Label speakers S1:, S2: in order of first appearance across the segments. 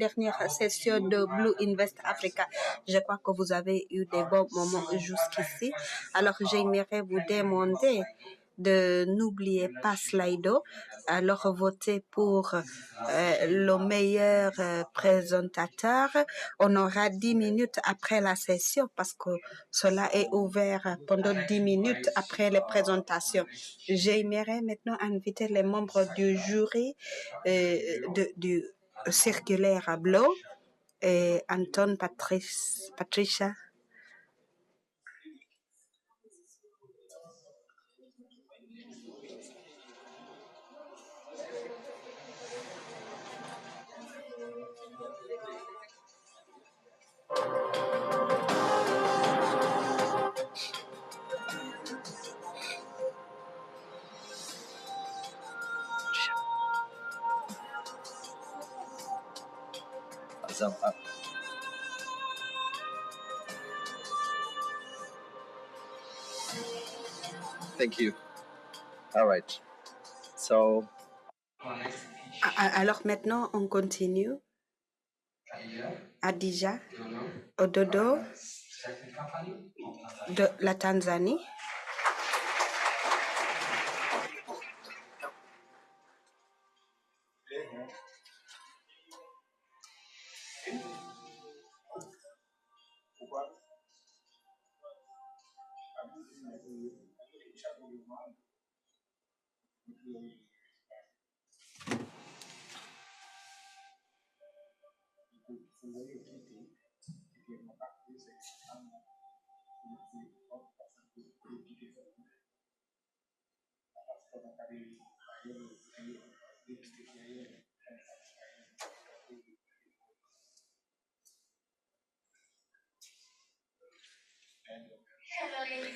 S1: dernière session de Blue Invest Africa. Je crois que vous avez eu des bons moments jusqu'ici. Alors, j'aimerais vous demander de n'oubliez pas Slido. Alors, votez pour le meilleur présentateur. On aura 10 minutes après la session parce que cela est ouvert pendant 10 minutes après les présentations. J'aimerais maintenant inviter les membres du jury du circulaire à Blow et Anton Patricia.
S2: Thank you. All right. So.
S1: Alors maintenant, on continue. Adija Ododo de la Tanzanie.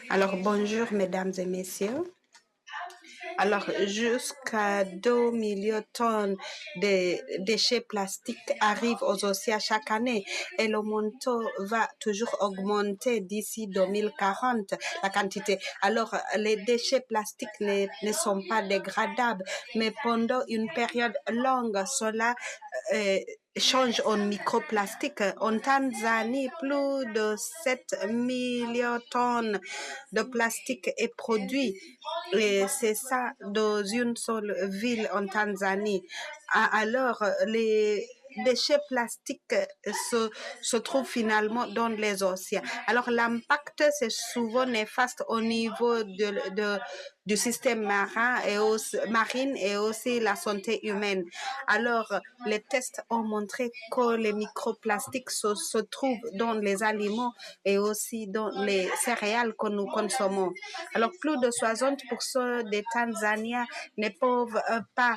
S1: Alors, bonjour, mesdames et messieurs. Alors, jusqu'à 2 millions de tonnes de déchets plastiques arrivent aux océans chaque année et le montant va toujours augmenter d'ici 2040, la quantité. Alors, les déchets plastiques ne sont pas dégradables, mais pendant une période longue, cela change en microplastique. En Tanzanie, plus de 7 millions de tonnes de plastique est produit. Et c'est ça dans une seule ville en Tanzanie. Alors, les déchets plastiques se trouvent finalement dans les océans. Alors, l'impact, c'est souvent néfaste au niveau du système marine et aussi la santé humaine. Alors, les tests ont montré que les microplastiques se trouvent dans les aliments et aussi dans les céréales que nous consommons. Alors, plus de 60% des Tanzaniens ne peuvent pas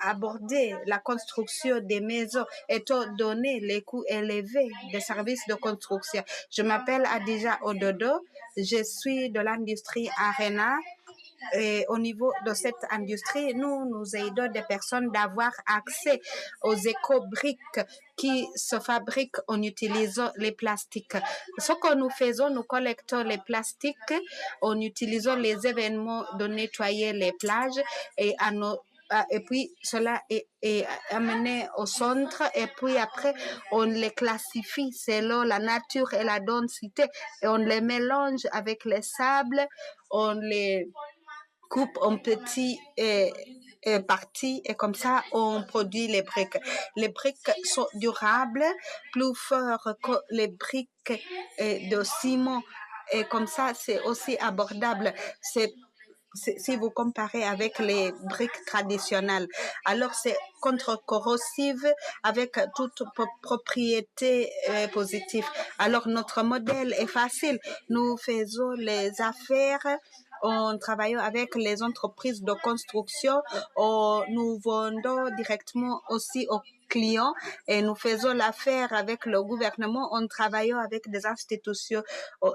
S1: aborder la construction des maisons étant donné les coûts élevés des services de construction. Je m'appelle Adija Ododo, je suis de l'industrie Arena. Et au niveau de cette industrie, nous aidons des personnes d'avoir accès aux éco-briques qui se fabriquent en utilisant les plastiques. Ce que nous faisons, nous collectons les plastiques en utilisant les événements de nettoyer les plages et puis cela est amené au centre et puis après on les classifie selon la nature et la densité et on les mélange avec les sables, on les coupe en petits parties et comme ça on produit les briques. Les briques sont durables, plus fortes que les briques de ciment et comme ça c'est aussi abordable. Si vous comparez avec les briques traditionnelles, alors c'est contre-corrosive avec toute propriété positive. Alors notre modèle est facile. Nous faisons les affaires en travaillant avec les entreprises de construction, nous vendons directement aussi aux clients et nous faisons l'affaire avec le gouvernement en travaillant avec des institutions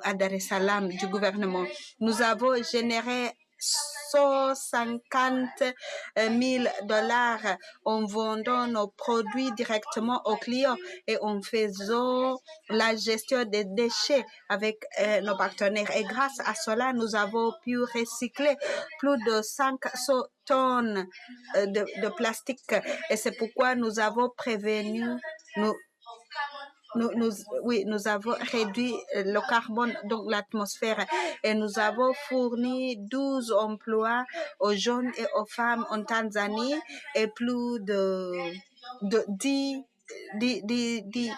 S1: à Dar es Salaam du gouvernement. Nous avons généré 150 000 $ en vendant nos produits directement aux clients et en faisant la gestion des déchets avec nos partenaires. Et grâce à cela, nous avons pu recycler plus de 500 tonnes de plastique. Et c'est pourquoi nous avons prévenu, nous avons réduit le carbone dans l'atmosphère et nous avons fourni 12 emplois aux jeunes et aux femmes en Tanzanie et plus de 10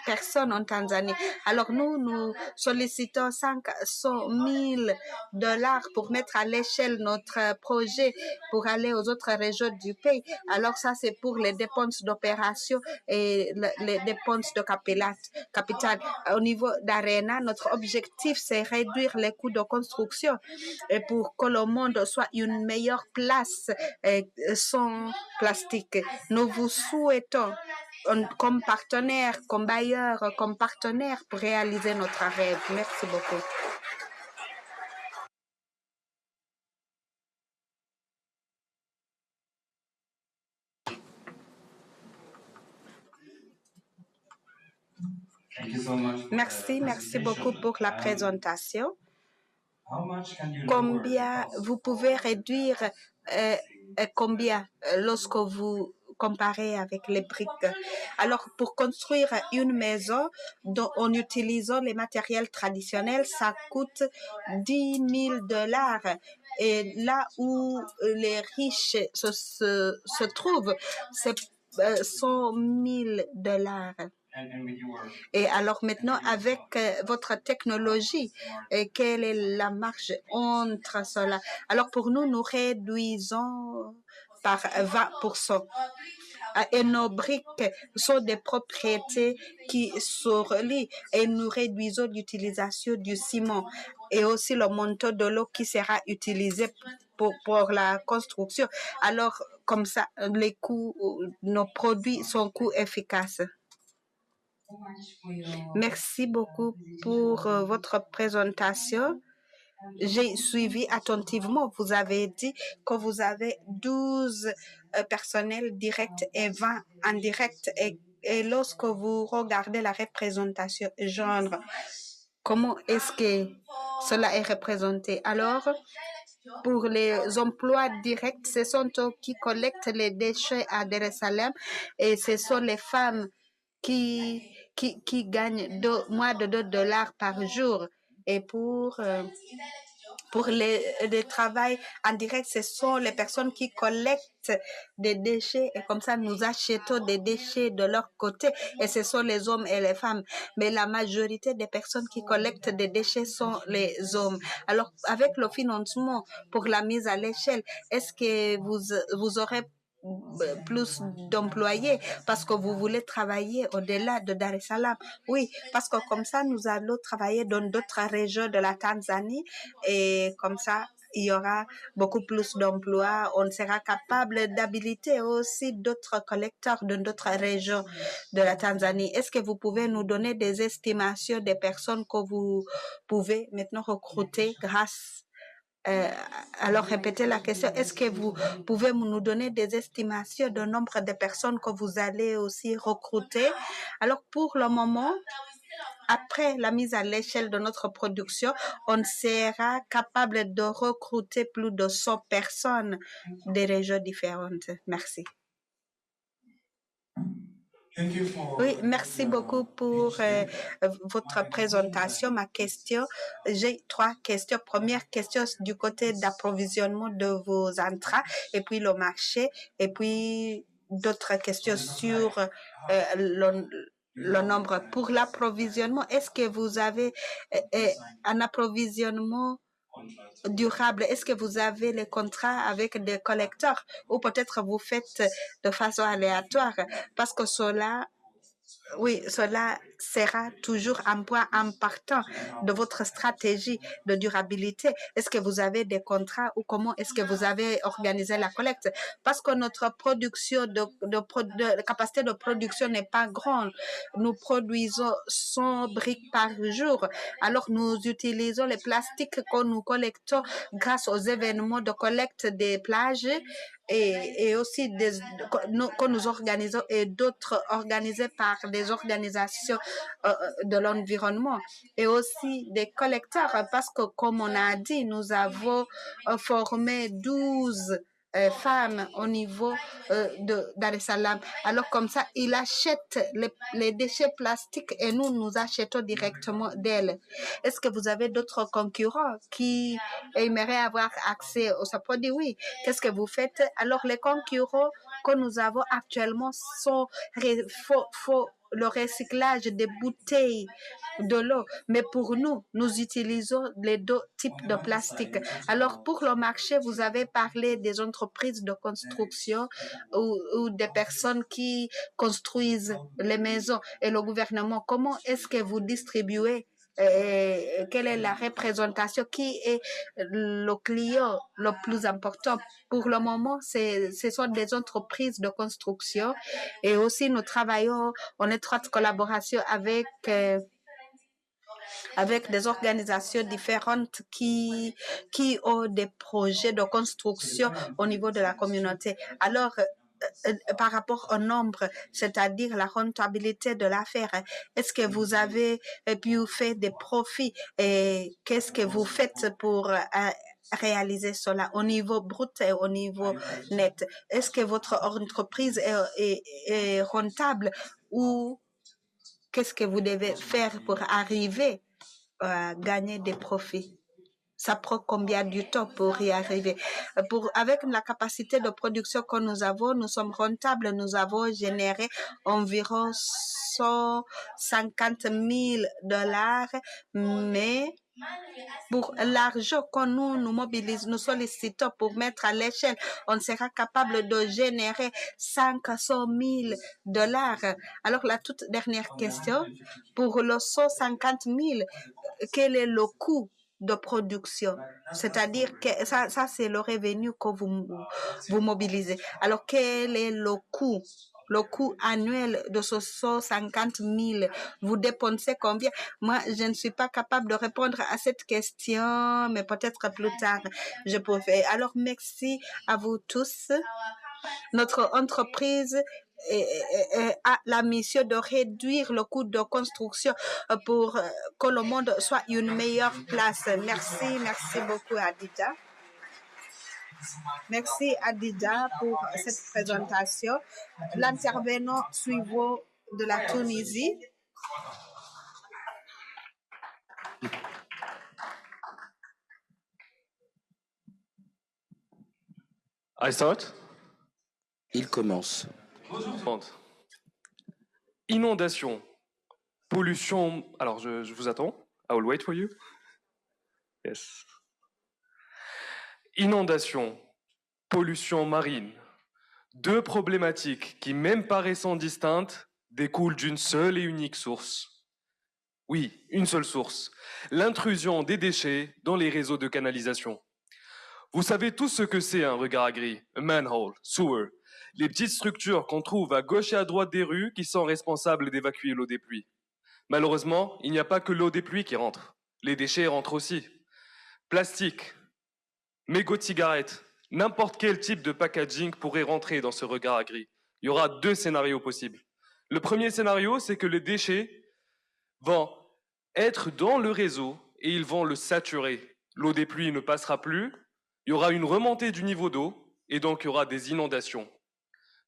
S1: personnes en Tanzanie. Alors nous sollicitons 500 000 $ pour mettre à l'échelle notre projet pour aller aux autres régions du pays. Alors ça, c'est pour les dépenses d'opération et les dépenses de capital. Au niveau d'Arena, notre objectif, c'est réduire les coûts de construction et pour que le monde soit une meilleure place sans plastique. Nous vous souhaitons comme partenaire, comme bailleur, comme partenaire pour réaliser notre rêve. Merci beaucoup. Merci beaucoup pour la présentation. Combien vous pouvez réduire combien lorsque vous comparez avec les briques? Alors, pour construire une maison en utilisant les matériels traditionnels, ça coûte 10 000 $. Et là où les riches se trouvent, c'est 100 000 $. Et alors maintenant, avec votre technologie, quelle est la marge entre cela? Alors pour nous, nous réduisons par 20%. Et nos briques sont des propriétés qui se relient et nous réduisons l'utilisation du ciment et aussi le manteau de l'eau qui sera utilisé pour la construction. Alors, comme ça, les coûts, nos produits sont coûts efficaces. Merci beaucoup pour votre présentation. J'ai suivi attentivement. Vous avez dit que vous avez 12 personnels directs et 20 indirects. Et lorsque vous regardez la représentation genre, comment est-ce que cela est représenté? Alors, pour les emplois directs, ce sont eux qui collectent les déchets à Dar es Salaam et ce sont les femmes qui gagnent moins de 2 $ par jour. Et pour le travail en direct, ce sont les personnes qui collectent des déchets et comme ça, nous achetons des déchets de leur côté et ce sont les hommes et les femmes. Mais la majorité des personnes qui collectent des déchets sont les hommes. Alors, avec le financement pour la mise à l'échelle, est-ce que vous aurez plus d'employés parce que vous voulez travailler au-delà de Dar es Salaam? Oui, parce que comme ça, nous allons travailler dans d'autres régions de la Tanzanie et comme ça, il y aura beaucoup plus d'emplois. On sera capable d'habiliter aussi d'autres collecteurs de d'autres régions de la Tanzanie. Est-ce que vous pouvez nous donner des estimations des personnes que vous pouvez maintenant recruter grâce alors, répétez la question. Est-ce que vous pouvez nous donner des estimations du nombre de personnes que vous allez aussi recruter? Alors, pour le moment, après la mise à l'échelle de notre production, on sera capable de recruter plus de 100 personnes des régions différentes. Merci. Oui, merci beaucoup pour votre présentation. Ma question, j'ai 3 questions. Première question du côté d'approvisionnement de vos intrants et puis le marché et puis d'autres questions sur le nombre. Pour l'approvisionnement, est-ce que vous avez un approvisionnement durable? Est-ce que vous avez les contrats avec des collecteurs ou peut-être vous faites de façon aléatoire? Parce que cela Oui, cela sera toujours un point important de votre stratégie de durabilité. Est-ce que vous avez des contrats ou comment est-ce que vous avez organisé la collecte? Parce que notre production de capacité de production n'est pas grande. Nous produisons 100 briques par jour. Alors, nous utilisons les plastiques que nous collectons grâce aux événements de collecte des plages et aussi que nous organisons et d'autres organisés par des organisations de l'environnement et aussi des collecteurs parce que comme on a dit, nous avons formé 12 femmes au niveau de Dar es Salaam. Alors comme ça, ils achètent les déchets plastiques et nous achetons directement d'elles. Est-ce que vous avez d'autres concurrents qui aimeraient avoir accès au produit? Oui. Qu'est-ce que vous faites? Alors les concurrents que nous avons actuellement sont le recyclage des bouteilles de l'eau. Mais pour nous, nous utilisons les deux types de plastique. Alors, pour le marché, vous avez parlé des entreprises de construction ou des personnes qui construisent les maisons et le gouvernement. Comment est-ce que vous distribuez quelle est la représentation, qui est le client le plus important? Pour le moment, ce sont des entreprises de construction et aussi nous travaillons en étroite collaboration avec des organisations différentes qui ont des projets de construction au niveau de la communauté. Alors, par rapport au nombre, c'est-à-dire la rentabilité de l'affaire, est-ce que vous avez pu faire des profits et qu'est-ce que vous faites pour réaliser cela au niveau brut et au niveau net? Est-ce que votre entreprise est rentable ou qu'est-ce que vous devez faire pour arriver à gagner des profits? Ça prend combien de temps pour y arriver? Avec la capacité de production que nous avons, nous sommes rentables. Nous avons généré environ 150 000 $, mais pour l'argent que nous mobilisons, nous sollicitons pour mettre à l'échelle, on sera capable de générer 500 000 $. Alors, la toute dernière question, pour le 150 000, quel est le coût de production? C'est-à-dire que ça c'est le revenu que vous mobilisez. Alors, quel est le coût annuel de ce 150 000? Vous dépensez combien? Moi, je ne suis pas capable de répondre à cette question, mais peut-être plus tard, je pourrai. Alors, merci à vous tous. Notre entreprise a la mission de réduire le coût de construction pour que le monde soit une meilleure place. Merci beaucoup Adida. Merci Adida pour cette présentation. L'intervenant suivant de la Tunisie.
S3: I start?
S4: Il commence.
S3: Inondation, pollution. Alors, je vous attends. I will wait for you. Yes. Inondation, pollution marine. Deux problématiques qui, même paraissant distinctes, découlent d'une seule et unique source. Oui, une seule source. L'intrusion des déchets dans les réseaux de canalisation. Vous savez tous ce que c'est un regard gris, un manhole, sewer, les petites structures qu'on trouve à gauche et à droite des rues qui sont responsables d'évacuer l'eau des pluies. Malheureusement, il n'y a pas que l'eau des pluies qui rentre. Les déchets rentrent aussi. Plastique, mégots de cigarettes, n'importe quel type de packaging pourrait rentrer dans ce regard gris. Il y aura deux scénarios possibles. Le premier scénario, c'est que les déchets vont être dans le réseau et ils vont le saturer. L'eau des pluies ne passera plus. Il y aura une remontée du niveau d'eau et donc il y aura des inondations.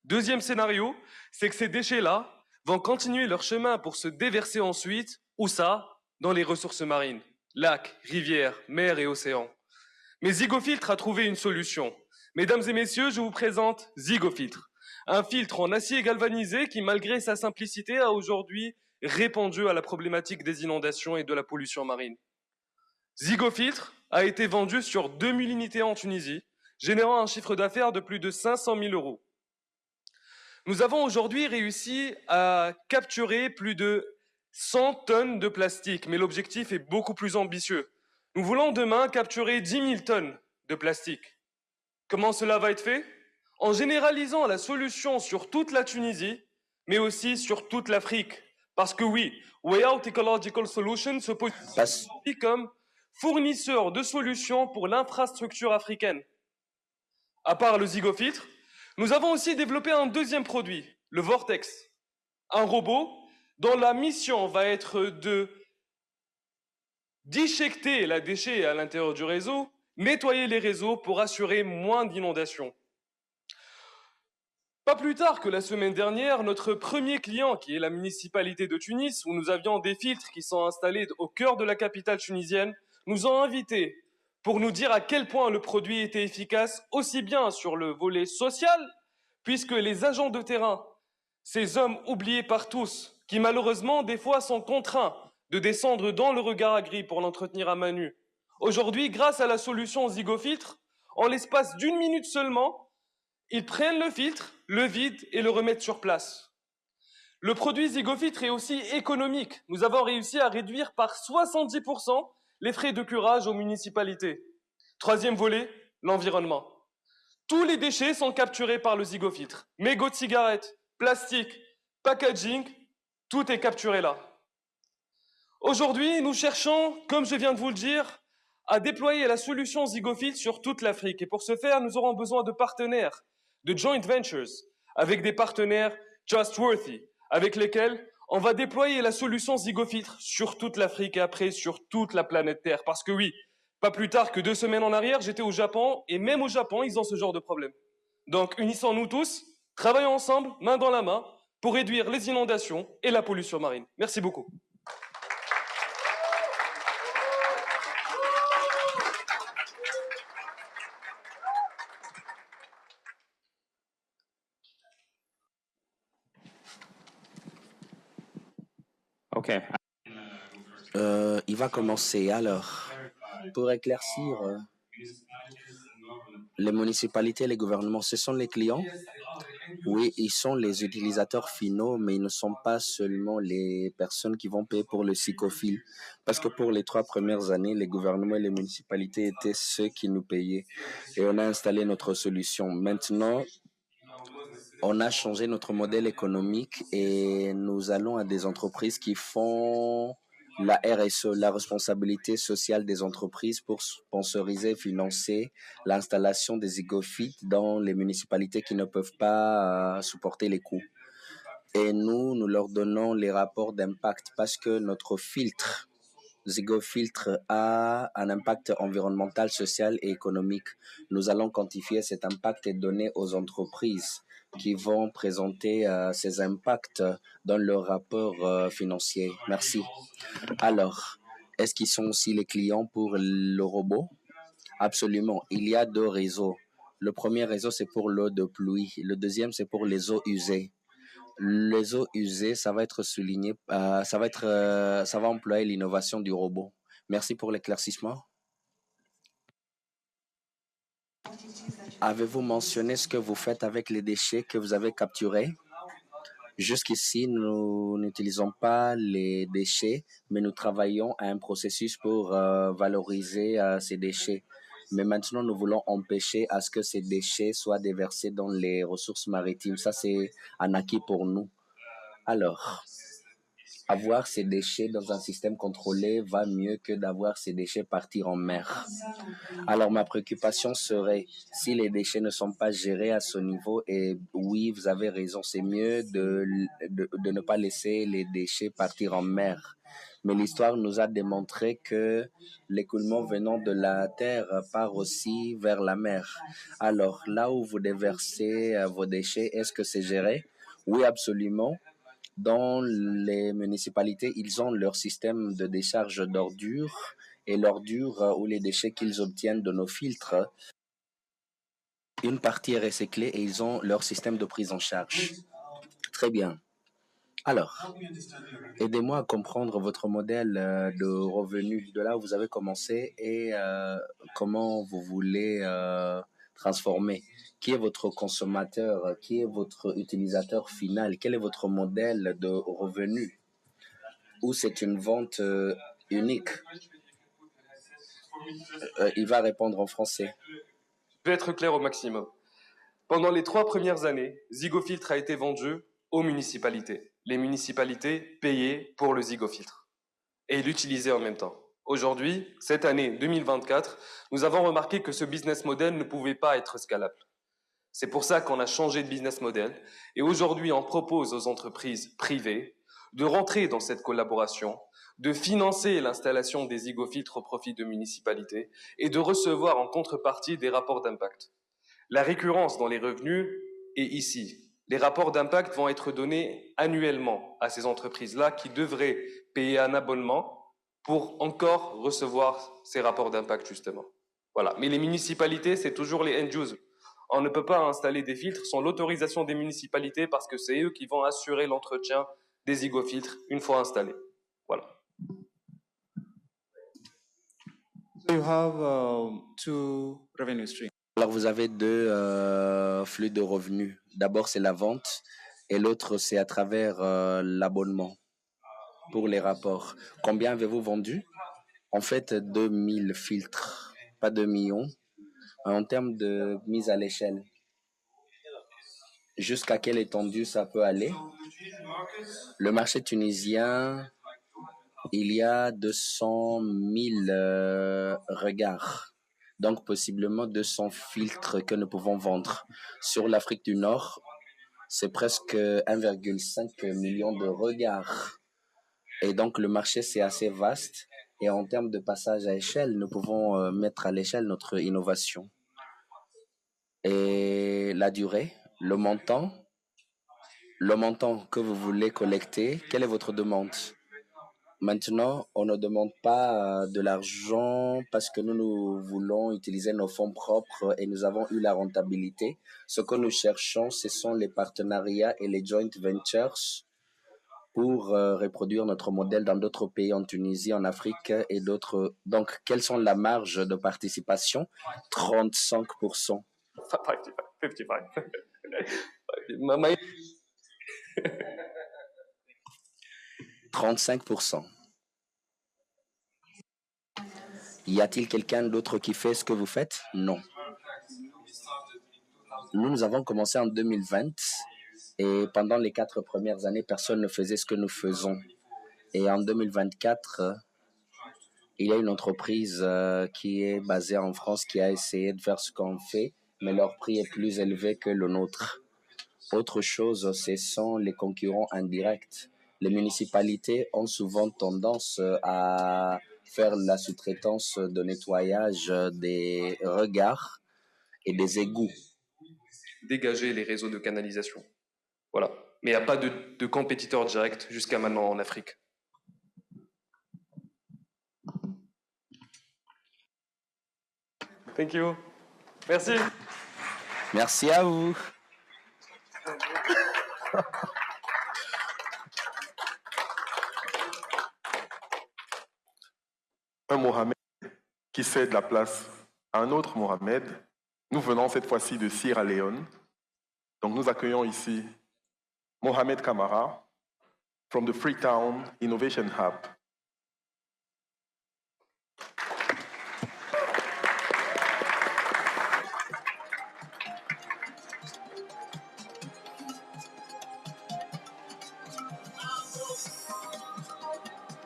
S3: Deuxième scénario, c'est que ces déchets-là vont continuer leur chemin pour se déverser ensuite, où ça? Dans les ressources marines, lacs, rivières, mers et océans. Mais Zygofiltre a trouvé une solution. Mesdames et messieurs, je vous présente Zygofiltre, un filtre en acier galvanisé qui, malgré sa simplicité, a aujourd'hui répondu à la problématique des inondations et de la pollution marine. Zygofiltre a été vendu sur 2000 unités en Tunisie, générant un chiffre d'affaires de plus de 500 000 €. Nous avons aujourd'hui réussi à capturer plus de 100 tonnes de plastique, mais l'objectif est beaucoup plus ambitieux. Nous voulons demain capturer 10 000 tonnes de plastique. Comment cela va être fait? En généralisant la solution sur toute la Tunisie, mais aussi sur toute l'Afrique. Parce que oui, Way Out Ecological Solutions se positionne comme fournisseur de solutions pour l'infrastructure africaine. À part le zygofiltre, nous avons aussi développé un deuxième produit, le Vortex, un robot dont la mission va être de d'éjecter la déchet à l'intérieur du réseau, nettoyer les réseaux pour assurer moins d'inondations. Pas plus tard que la semaine dernière, notre premier client, qui est la municipalité de Tunis, où nous avions des filtres qui sont installés au cœur de la capitale tunisienne, nous ont invités pour nous dire à quel point le produit était efficace, aussi bien sur le volet social, puisque les agents de terrain, ces hommes oubliés par tous, qui malheureusement des fois sont contraints de descendre dans le regard agri pour l'entretenir à main nue. Aujourd'hui, grâce à la solution Zygofiltre, en l'espace d'1 minute seulement, ils prennent le filtre, le vident et le remettent sur place. Le produit Zygofiltre est aussi économique. Nous avons réussi à réduire par 70% les frais de curage aux municipalités. Troisième volet, l'environnement. Tous les déchets sont capturés par le Zygofiltre. Mégots de cigarettes, plastique, packaging, tout est capturé là. Aujourd'hui, nous cherchons, comme je viens de vous le dire, à déployer la solution Zygofiltre sur toute l'Afrique. Et pour ce faire, nous aurons besoin de partenaires, de joint ventures, avec des partenaires trustworthy, avec lesquels on va déployer la solution Zygofiltre sur toute l'Afrique et après sur toute la planète Terre. Parce que oui, pas plus tard que 2 semaines en arrière, j'étais au Japon, et même au Japon, ils ont ce genre de problème. Donc, unissons-nous tous, travaillons ensemble, main dans la main, pour réduire les inondations et la pollution marine. Merci beaucoup.
S5: OK.
S4: Il va commencer. Alors, pour éclaircir, les municipalités et les gouvernements, ce sont les clients? Oui, ils sont les utilisateurs finaux, mais ils ne sont pas seulement les personnes qui vont payer pour le psychophile. Parce que pour les 3 premières années, les gouvernements et les municipalités étaient ceux qui nous payaient. Et on a installé notre solution. Maintenant, on a changé notre modèle économique et nous allons à des entreprises qui font la RSE, la responsabilité sociale des entreprises, pour sponsoriser et financer l'installation des zygophytes dans les municipalités qui ne peuvent pas supporter les coûts. Et nous leur donnons les rapports d'impact parce que notre filtre, Zygofiltre, a un impact environnemental, social et économique. Nous allons quantifier cet impact et donner aux entreprises qui vont présenter ces impacts dans leur rapport financier. Merci. Alors, est-ce qu'ils sont aussi les clients pour le robot? Absolument. Il y a 2 réseaux. Le premier réseau, c'est pour l'eau de pluie. Le deuxième, c'est pour les eaux usées. Les eaux usées, ça va être souligné, ça va employer l'innovation du robot. Merci pour l'éclaircissement. Avez-vous mentionné ce que vous faites avec les déchets que vous avez capturés? Jusqu'ici, nous n'utilisons pas les déchets, mais nous travaillons à un processus pour valoriser ces déchets. Mais maintenant, nous voulons empêcher à ce que ces déchets soient déversés dans les ressources maritimes. Ça, c'est un acquis pour nous. Alors, avoir ces déchets dans un système contrôlé va mieux que d'avoir ces déchets partir en mer. Alors, ma préoccupation serait, si les déchets ne sont pas gérés à ce niveau, et oui, vous avez raison, c'est mieux de ne pas laisser les déchets partir en mer. Mais l'histoire nous a démontré que l'écoulement venant de la terre part aussi vers la mer. Alors, là où vous déversez vos déchets, est-ce que c'est géré? Oui, absolument. Dans les municipalités, ils ont leur système de décharge d'ordures et l'ordure ou les déchets qu'ils obtiennent de nos filtres. Une partie est recyclée et ils ont leur système de prise en charge. Très bien. Alors, aidez-moi à comprendre votre modèle de revenus, de là où vous avez commencé et comment vous voulez transformer. Qui est votre consommateur? Qui est votre utilisateur final? Quel est votre modèle de revenu? Ou c'est une vente unique? Il va répondre en français.
S3: Je vais être clair au maximum. Pendant les 3 premières années, Zygofiltre a été vendu aux municipalités. Les municipalités payaient pour le Zygofiltre et l'utilisaient en même temps. Aujourd'hui, cette année 2024, nous avons remarqué que ce business model ne pouvait pas être scalable. C'est pour ça qu'on a changé de business model et aujourd'hui on propose aux entreprises privées de rentrer dans cette collaboration, de financer l'installation des zygofiltres au profit de municipalités et de recevoir en contrepartie des rapports d'impact. La récurrence dans les revenus est ici. Les rapports d'impact vont être donnés annuellement à ces entreprises-là qui devraient payer un abonnement pour encore recevoir ces rapports d'impact justement. Voilà. Mais les municipalités, c'est toujours les end-users. On ne peut pas installer des filtres sans l'autorisation des municipalités parce que c'est eux qui vont assurer l'entretien des zygofiltres une fois installés. Voilà.
S5: So you have two revenue streams.
S4: Alors, vous avez deux flux de revenus. D'abord, c'est la vente et l'autre, c'est à travers l'abonnement pour les rapports. Combien avez-vous vendu? En fait, 2000 filtres, pas 2 millions. En termes de mise à l'échelle, jusqu'à quelle étendue ça peut aller? Le marché tunisien, il y a 200 000 regards. Donc, possiblement 200 filtres que nous pouvons vendre. Sur l'Afrique du Nord, c'est presque 1,5 million de regards. Et donc, le marché, c'est assez vaste. Et en termes de passage à échelle, nous pouvons mettre à l'échelle notre innovation. Et la durée, le montant que vous voulez collecter, quelle est votre demande? Maintenant, on ne demande pas de l'argent parce que nous voulons utiliser nos fonds propres et nous avons eu la rentabilité. Ce que nous cherchons, ce sont les partenariats et les joint ventures pour reproduire notre modèle dans d'autres pays, en Tunisie, en Afrique et d'autres. Donc, quelles sont la marge de participation? 35%.
S3: 55.
S4: 35%. Y a-t-il quelqu'un d'autre qui fait ce que vous faites? Non. Nous avons commencé en 2020 et pendant les 4 premières années, personne ne faisait ce que nous faisons. Et en 2024, il y a une entreprise qui est basée en France qui a essayé de faire ce qu'on fait, mais leur prix est plus élevé que le nôtre. Autre chose, ce sont les concurrents indirects. Les municipalités ont souvent tendance à faire la sous-traitance de nettoyage des regards et des égouts.
S3: Dégager les réseaux de canalisation. Voilà. Mais il n'y a pas de compétiteur direct jusqu'à maintenant en Afrique. Thank you. Merci.
S4: Merci à vous.
S6: Un Mohamed qui cède la place à un autre Mohamed. Nous venons cette fois-ci de Sierra Leone. Donc nous accueillons ici Mohamed Kamara from the Freetown Innovation Hub.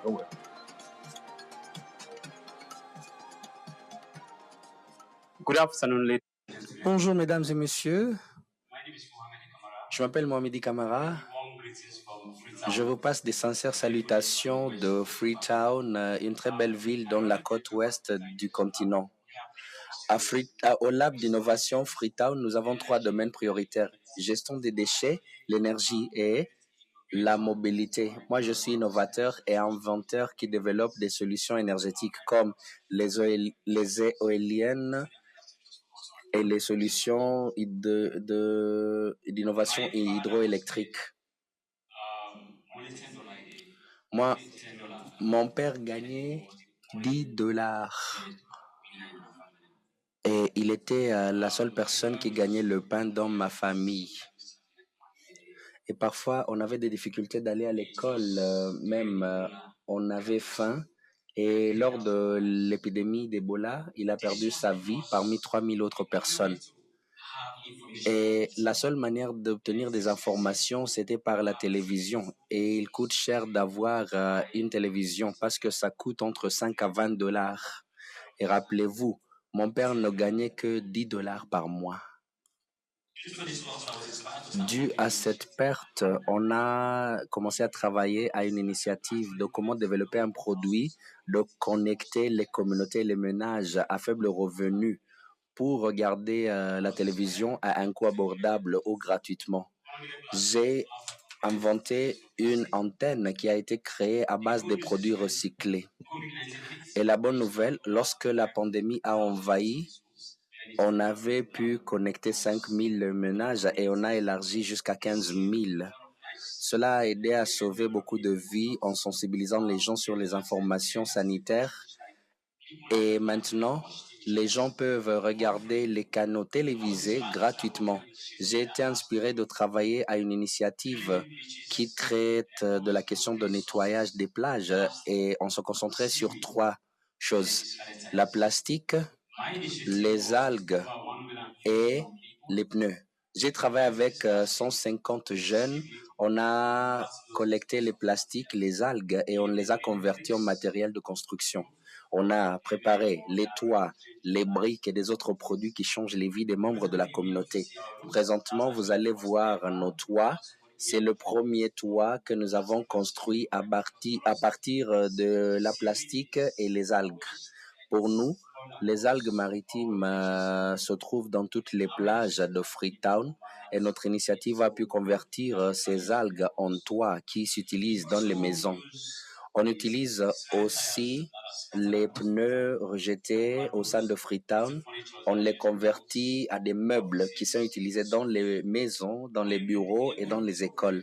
S6: Oh ouais.
S5: Good afternoon, ladies.
S4: Bonjour mesdames et messieurs. Je m'appelle Mohamed Kamara. Je vous passe des sincères salutations de Freetown, une très belle ville dans la côte ouest du continent. Au Lab d'innovation Freetown, nous avons 3 domaines prioritaires: gestion des déchets, l'énergie et la mobilité. Moi, je suis innovateur et inventeur qui développe des solutions énergétiques comme les éoliennes et les solutions d'innovation hydroélectrique. Moi, mon père gagnait $10. Et il était la seule personne qui gagnait le pain dans ma famille. Et parfois, on avait des difficultés d'aller à l'école, on avait faim. Et lors de l'épidémie d'Ebola, il a perdu sa vie parmi 3000 autres personnes. Et la seule manière d'obtenir des informations, c'était par la télévision. Et il coûte cher d'avoir une télévision parce que ça coûte entre 5 à 20 dollars. Et rappelez-vous, mon père ne gagnait que 10 dollars par mois. Dû à cette perte, on a commencé à travailler à une initiative de comment développer un produit, de connecter les communautés et les ménages à faible revenu pour regarder la télévision à un coût abordable ou gratuitement. J'ai inventé une antenne qui a été créée à base des produits recyclés. Et la bonne nouvelle, lorsque la pandémie a envahi, on avait pu connecter 5000 ménages et on a élargi jusqu'à 15 000. Cela a aidé à sauver beaucoup de vies en sensibilisant les gens sur les informations sanitaires. Et maintenant, les gens peuvent regarder les canaux télévisés gratuitement. J'ai été inspiré de travailler à une initiative qui traite de la question de nettoyage des plages et on se concentrait sur 3 choses. La plastique, les algues et les pneus. J'ai travaillé avec 150 jeunes. On a collecté les plastiques, les algues et on les a convertis en matériel de construction. On a préparé les toits, les briques et des autres produits qui changent les vies des membres de la communauté. Présentement, vous allez voir nos toits. C'est le premier toit que nous avons construit à partir de la plastique et les algues. Pour nous, les algues maritimes se trouvent dans toutes les plages de Freetown et notre initiative a pu convertir ces algues en toits qui s'utilisent dans les maisons. On utilise aussi les pneus rejetés au sein de Freetown. On les convertit à des meubles qui sont utilisés dans les maisons, dans les bureaux et dans les écoles.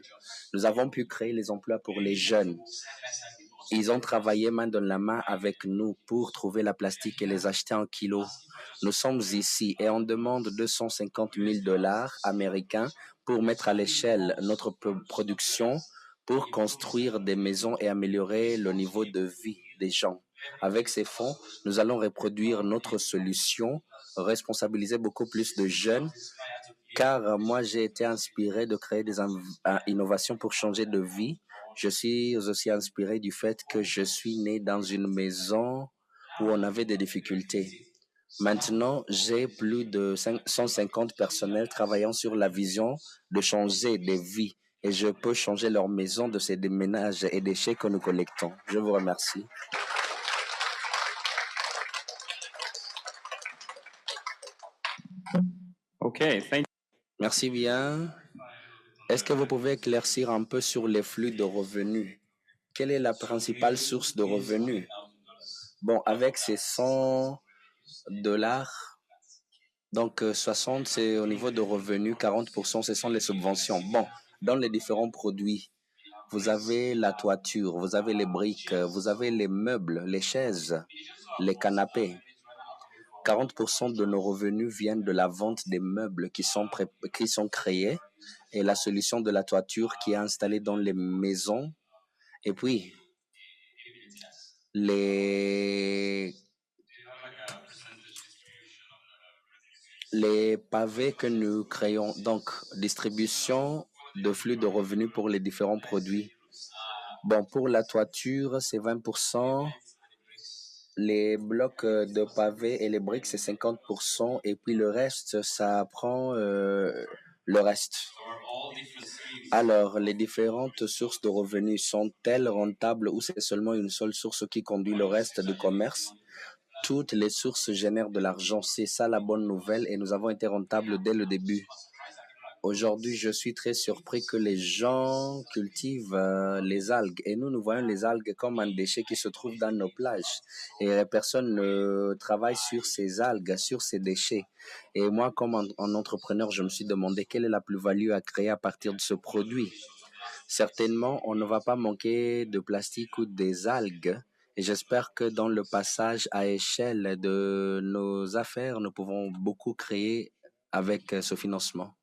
S4: Nous avons pu créer les emplois pour les jeunes. Ils ont travaillé main dans la main avec nous pour trouver la plastique et les acheter en kilos. Nous sommes ici et on demande 250 000 dollars américains pour mettre à l'échelle notre production pour construire des maisons et améliorer le niveau de vie des gens. Avec ces fonds, nous allons reproduire notre solution, responsabiliser beaucoup plus de jeunes, car moi j'ai été inspiré de créer des innovations pour changer de vie. Je suis aussi inspiré du fait que je suis né dans une maison où on avait des difficultés. Maintenant, j'ai plus de 150 personnels travaillant sur la vision de changer des vies et je peux changer leur maison de ces déménages et déchets que nous collectons. Je vous remercie.
S5: Okay, thank you.
S4: Merci bien. Est-ce que vous pouvez éclaircir un peu sur les flux de revenus? Quelle est la principale source de revenus? Bon, avec ces 100 dollars, donc 60 c'est au niveau de revenus, 40% ce sont les subventions. Bon, dans les différents produits, vous avez la toiture, vous avez les briques, vous avez les meubles, les chaises, les canapés. 40% de nos revenus viennent de la vente des meubles qui sont créés et la solution de la toiture qui est installée dans les maisons. Et puis, les pavés que nous créons, donc distribution de flux de revenus pour les différents produits. Bon, pour la toiture, c'est 20%. Les blocs de pavés et les briques, c'est 50%. Et puis le reste, ça prend le reste. Alors, les différentes sources de revenus sont-elles rentables ou c'est seulement une seule source qui conduit le reste du commerce? Toutes les sources génèrent de l'argent. C'est ça la bonne nouvelle et nous avons été rentables dès le début. Aujourd'hui, je suis très surpris que les gens cultivent les algues et nous voyons les algues comme un déchet qui se trouve dans nos plages et personne ne travaille sur ces algues, sur ces déchets. Et moi, comme un entrepreneur, je me suis demandé quelle est la plus-value à créer à partir de ce produit. Certainement, on ne va pas manquer de plastique ou des algues Et j'espère que dans le passage à échelle de nos affaires, nous pouvons beaucoup créer avec ce financement.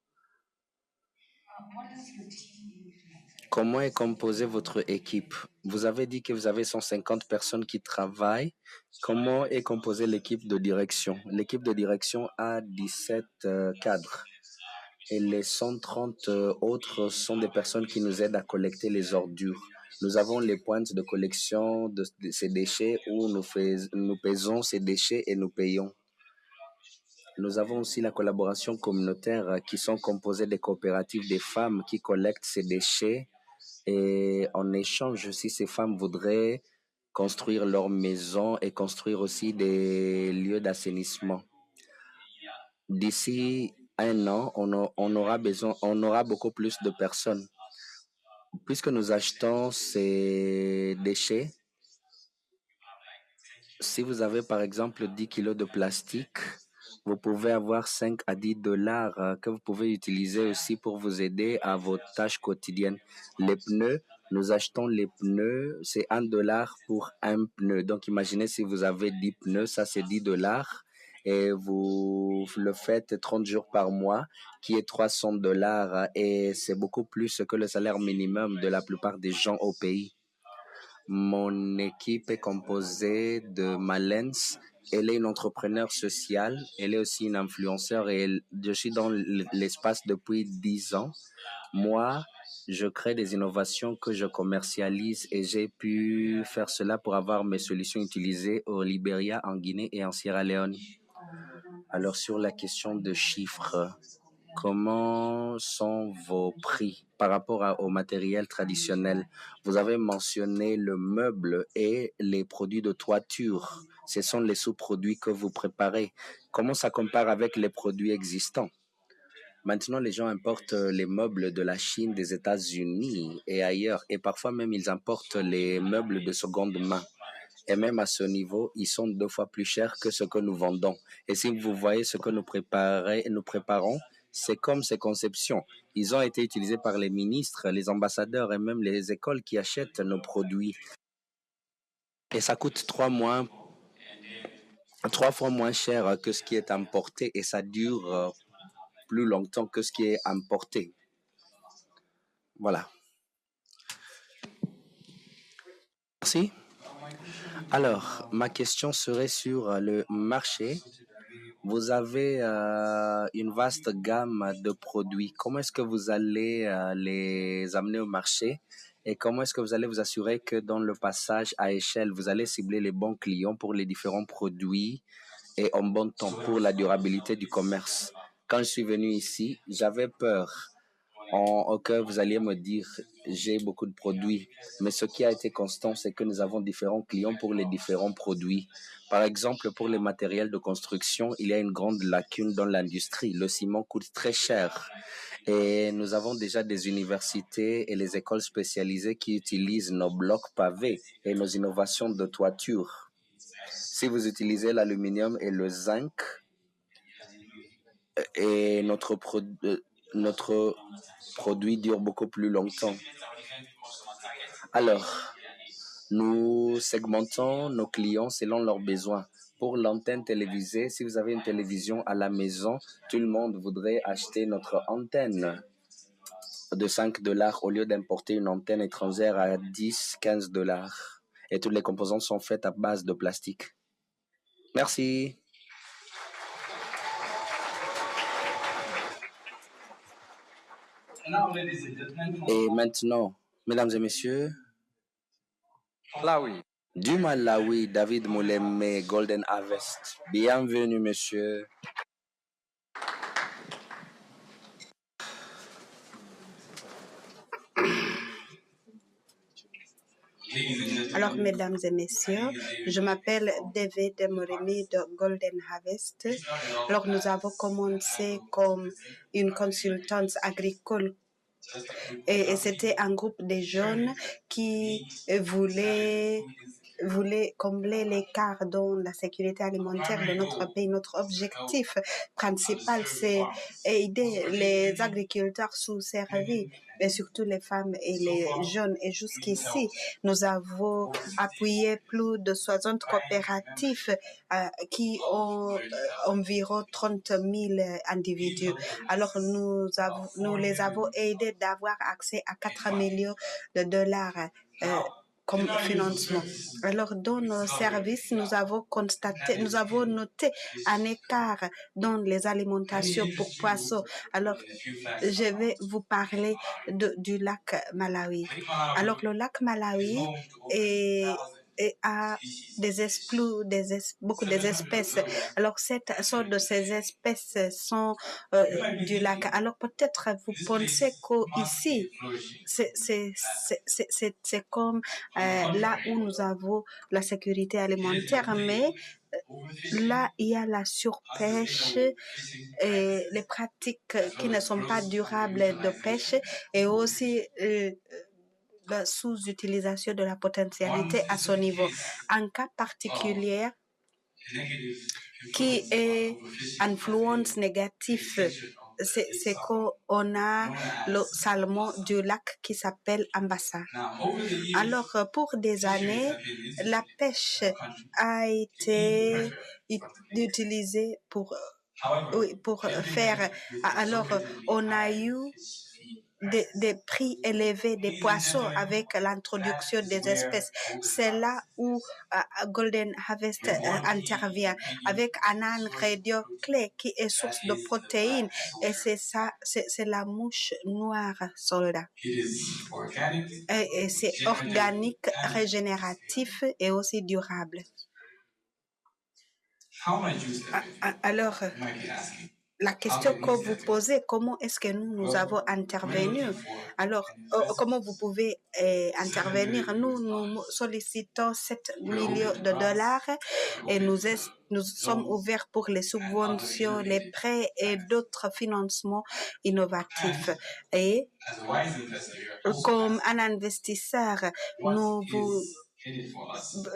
S4: Comment est composée votre équipe? Vous avez dit que vous avez 150 personnes qui travaillent. Comment est composée l'équipe de direction? L'équipe de direction a 17 cadres. Et les 130 autres sont des personnes qui nous aident à collecter les ordures. Nous avons les pointes de collection de ces déchets où nous pesons ces déchets et nous payons. Nous avons aussi la collaboration communautaire qui sont composées des coopératives des femmes qui collectent ces déchets. Et en échange, si ces femmes voudraient construire leur maison et construire aussi des lieux d'assainissement. D'ici un an, on aura beaucoup plus de personnes. Puisque nous achetons ces déchets, si vous avez par exemple 10 kilos de plastique, vous pouvez avoir 5 à 10 dollars que vous pouvez utiliser aussi pour vous aider à vos tâches quotidiennes. Les pneus, nous achetons les pneus, c'est 1 dollar pour un pneu. Donc imaginez si vous avez 10 pneus, ça c'est 10 dollars. Et vous le faites 30 jours par mois, qui est 300 dollars. Et c'est beaucoup plus que le salaire minimum de la plupart des gens au pays. Mon équipe est composée de Malens. Elle est une entrepreneure sociale. Elle est aussi une influenceur et je suis dans l'espace depuis 10 ans. Moi, je crée des innovations que je commercialise et j'ai pu faire cela pour avoir mes solutions utilisées au Libéria, en Guinée et en Sierra Leone. Alors, sur la question de chiffres, comment sont vos prix par rapport au matériel traditionnel? Vous avez mentionné le meuble et les produits de toiture. Ce sont les sous-produits que vous préparez. Comment ça compare avec les produits existants? Maintenant, les gens importent les meubles de la Chine, des États-Unis et ailleurs. Et parfois même, ils importent les meubles de seconde main. Et même à ce niveau, ils sont 2 fois plus chers que ce que nous vendons. Et si vous voyez ce que nous préparons, c'est comme ces conceptions. Ils ont été utilisés par les ministres, les ambassadeurs et même les écoles qui achètent nos produits. Et ça coûte 3 fois moins cher que ce qui est importé et ça dure plus longtemps que ce qui est importé. Voilà. Merci. Alors, ma question serait sur le marché. Vous avez une vaste gamme de produits. Comment est-ce que vous allez les amener au marché et comment est-ce que vous allez vous assurer que dans le passage à échelle, vous allez cibler les bons clients pour les différents produits et en bon temps pour la durabilité du commerce? Quand je suis venu ici, j'avais peur que vous alliez me dire j'ai beaucoup de produits, mais ce qui a été constant, c'est que nous avons différents clients pour les différents produits. Par exemple, pour les matériels de construction, il y a une grande lacune dans l'industrie. Le ciment coûte très cher et nous avons déjà des universités et les écoles spécialisées qui utilisent nos blocs pavés et nos innovations de toiture. Si vous utilisez l'aluminium et le zinc et notre produit dure beaucoup plus longtemps. Alors, nous segmentons nos clients selon leurs besoins. Pour l'antenne télévisée, si vous avez une télévision à la maison, tout le monde voudrait acheter notre antenne de 5 dollars au lieu d'importer une antenne étrangère à 10, 15 dollars. Et toutes les composantes sont faites à base de plastique. Merci. Et maintenant, mesdames et messieurs,
S2: Malawi.
S4: du Malawi, David Mouleme, Golden Harvest. Bienvenue, monsieur.
S1: Alors, mesdames et messieurs, je m'appelle David Moremi de Golden Harvest. Alors, nous avons commencé comme une consultance agricole et c'était un groupe de jeunes qui voulaient voulait combler l'écart dans la sécurité alimentaire de notre pays. Notre objectif principal, c'est aider les agriculteurs sous-servis, et surtout les femmes et les jeunes. Et jusqu'ici, nous avons appuyé plus de 60 coopératives qui ont environ 30 000 individus. Alors, nous les avons aidés d'avoir accès à 4 millions de dollars comme financement. Alors, dans nos services, nous avons noté un écart dans les alimentations pour poissons. Alors, je vais vous parler du lac Malawi. Alors, le lac Malawi a beaucoup d'espèces. Alors, cette sorte de ces espèces sont du lac. Alors, peut-être vous pensez qu'ici, c'est comme là où nous avons la sécurité alimentaire, mais là, il y a la surpêche et les pratiques qui ne sont pas durables de pêche et aussi la sous-utilisation de la potentialité à son niveau. Un cas particulier qui est influence négative, c'est qu'on a le salmon du lac qui s'appelle Ambassa. Alors, pour des années, la pêche a été utilisée pour faire. Alors, on a eu des prix élevés des poissons avec l'introduction des espèces. C'est là où Golden Harvest intervient avec un ingrédient clé qui est source de protéines et c'est la mouche noire soldat. Et c'est organique, régénératif et aussi durable. Alors, la question que vous posez, comment est-ce que nous avons intervenu? Alors, comment vous pouvez intervenir? Nous sollicitons 7 millions de dollars et nous sommes ouverts pour les subventions, les prêts et d'autres financements innovatifs. Et comme un investisseur, nous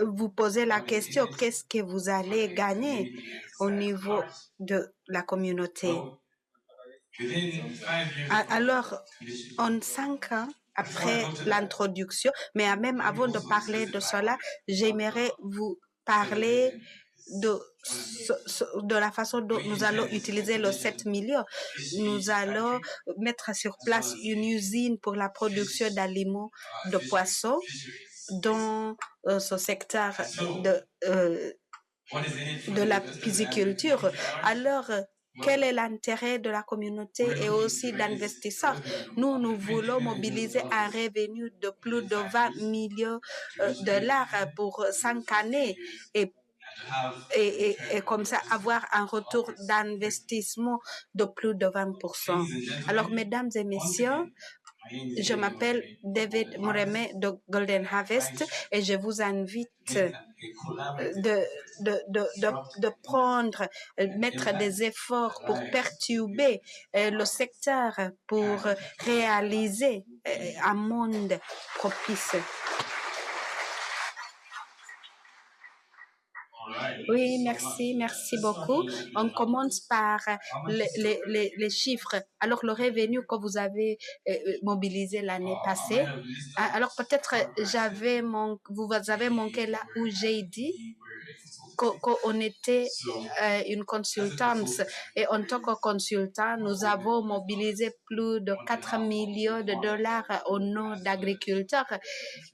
S1: vous posez la question, qu'est-ce que vous allez gagner au niveau de la communauté? Alors, en 5 ans, après l'introduction, mais même avant de parler de cela, j'aimerais vous parler de la façon dont nous allons utiliser les 7 millions. Nous allons mettre sur place une usine pour la production d'aliments de poissons dans ce secteur de la pisciculture. Alors, quel est l'intérêt de la communauté et aussi d'investisseurs? Nous voulons mobiliser un revenu de plus de 20 millions de dollars pour 5 années et comme ça avoir un retour d'investissement de plus de 20%. Alors, mesdames et messieurs, je m'appelle David Moreme de Golden Harvest et je vous invite de prendre, mettre des efforts pour perturber le secteur, pour réaliser un monde propice. Oui, merci beaucoup. On commence par les chiffres. Alors, le revenu que vous avez mobilisé l'année passée. Alors, peut-être vous avez manqué là où j'ai dit qu'on était une consultance et en tant que consultant, nous avons mobilisé plus de 4 millions de dollars au nom d'agriculteurs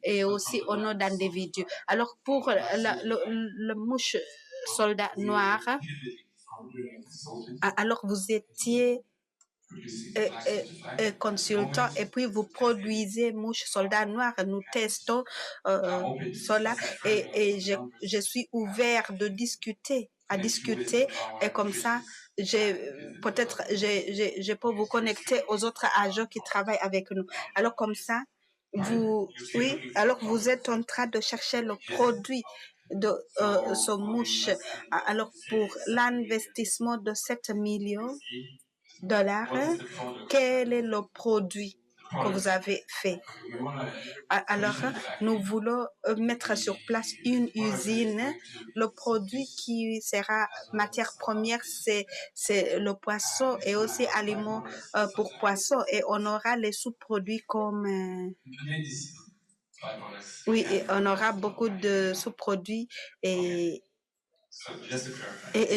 S1: et aussi au nom d'individus. Alors, pour le mouche soldat noir, alors vous étiez consultant et puis vous produisez mouche soldat noir. Nous testons cela et je suis ouvert à discuter et comme ça peut-être je peux vous connecter aux autres agents qui travaillent avec nous. Alors comme ça alors vous êtes en train de chercher le produit de ce mouche. Alors pour l'investissement de 7 millions de dollars, quel est le produit que vous avez fait. Alors, nous voulons mettre sur place une usine. Le produit qui sera matière première, c'est le poisson et aussi aliments pour poissons. Et on aura les sous-produits comme... oui, et on aura beaucoup de sous-produits et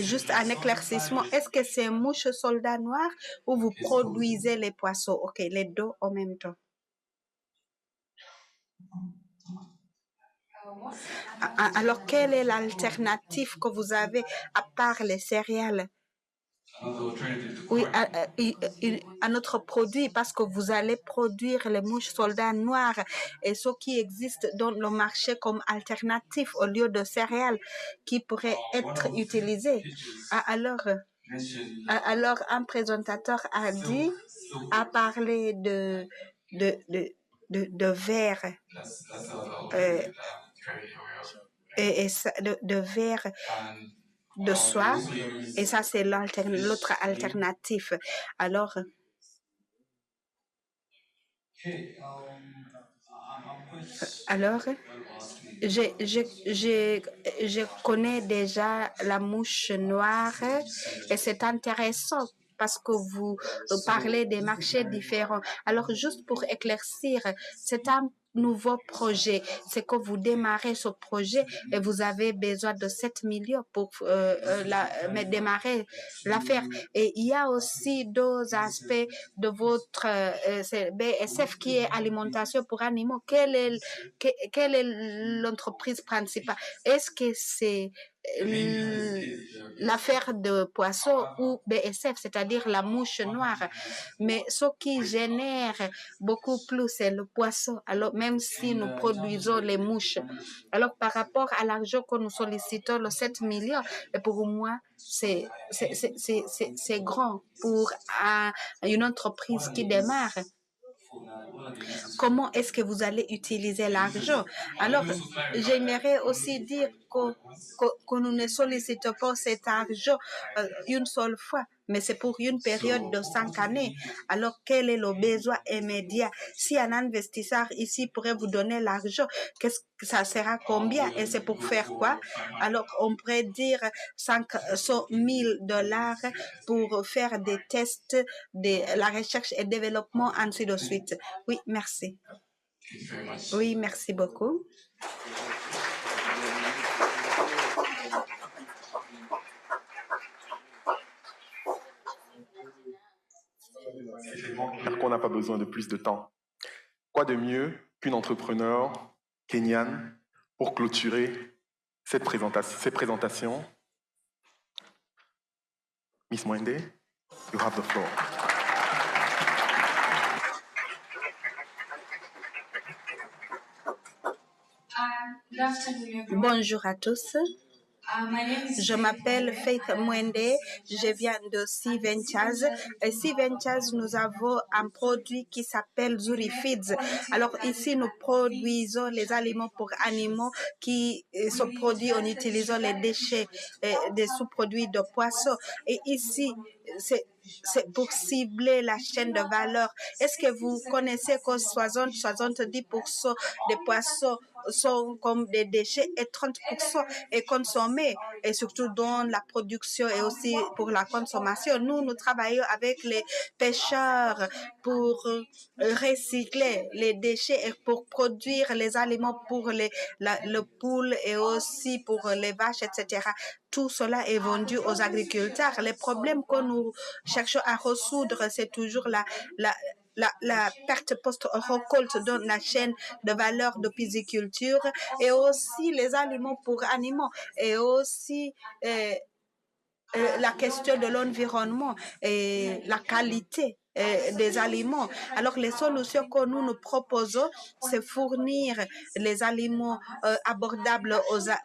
S1: juste un éclaircissement, est-ce que c'est mouche soldat noir ou vous produisez les poissons? Ok, les deux en même temps. Alors, quelle est l'alternative que vous avez à part les céréales? Oui, un autre produit, parce que vous allez produire les mouches soldats noirs et ce qui existe dans le marché comme alternative au lieu de céréales qui pourraient être utilisées. Alors, un présentateur a parlé de verre de verre de soie, et ça c'est l'autre alternative. Alors, je connais déjà la mouche noire et c'est intéressant parce que vous parlez des marchés différents. Alors, juste pour éclaircir, c'est un nouveau projet. C'est que vous démarrez ce projet et vous avez besoin de 7 millions pour démarrer l'affaire. Et il y a aussi deux aspects de votre BSF qui est alimentation pour animaux. Quelle est l'entreprise principale? Est-ce que c'est l'affaire de poisson ou BSF, c'est-à-dire la mouche noire? Mais ce qui génère beaucoup plus, c'est le poisson. Alors, même si nous produisons les mouches. Alors, par rapport à l'argent que nous sollicitons, le 7 millions, pour moi, c'est grand pour une entreprise qui démarre. Comment est-ce que vous allez utiliser l'argent? Alors, j'aimerais aussi dire que nous ne sollicitons pas cet argent une seule fois, mais c'est pour une période de 5 années. Alors, quel est le besoin immédiat? Si un investisseur ici pourrait vous donner l'argent, ça sera combien? Et c'est pour faire quoi? Alors, on pourrait dire 500 000 $ pour faire des tests, de la recherche et développement, ainsi de suite. Oui, merci. Oui, merci beaucoup.
S6: Qu'on n'a pas besoin de plus de temps. Quoi de mieux qu'une entrepreneur kenyane pour clôturer ces présentations? Miss Mwende, you have the floor.
S1: Bonjour à tous. Je m'appelle Faith Mwende, je viens de Sea Ventures. Et Sea Ventures, nous avons un produit qui s'appelle Zuri Feeds. Alors ici, nous produisons les aliments pour animaux qui se produisent en utilisant les déchets des sous-produits de poissons. Et ici, c'est pour cibler la chaîne de valeur. Est-ce que vous connaissez que 70% des poissons sont comme des déchets et 30% est consommé, et surtout dans la production et aussi pour la consommation? Nous travaillons avec les pêcheurs pour recycler les déchets et pour produire les aliments pour le poule et aussi pour les vaches, etc. Tout cela est vendu aux agriculteurs. Les problèmes que nous cherchons à résoudre, c'est toujours la perte post-récolte dans la chaîne de valeur de pisciculture et aussi les aliments pour animaux et aussi la question de l'environnement et la qualité des aliments. Alors, les solutions que nous proposons, c'est fournir les aliments abordables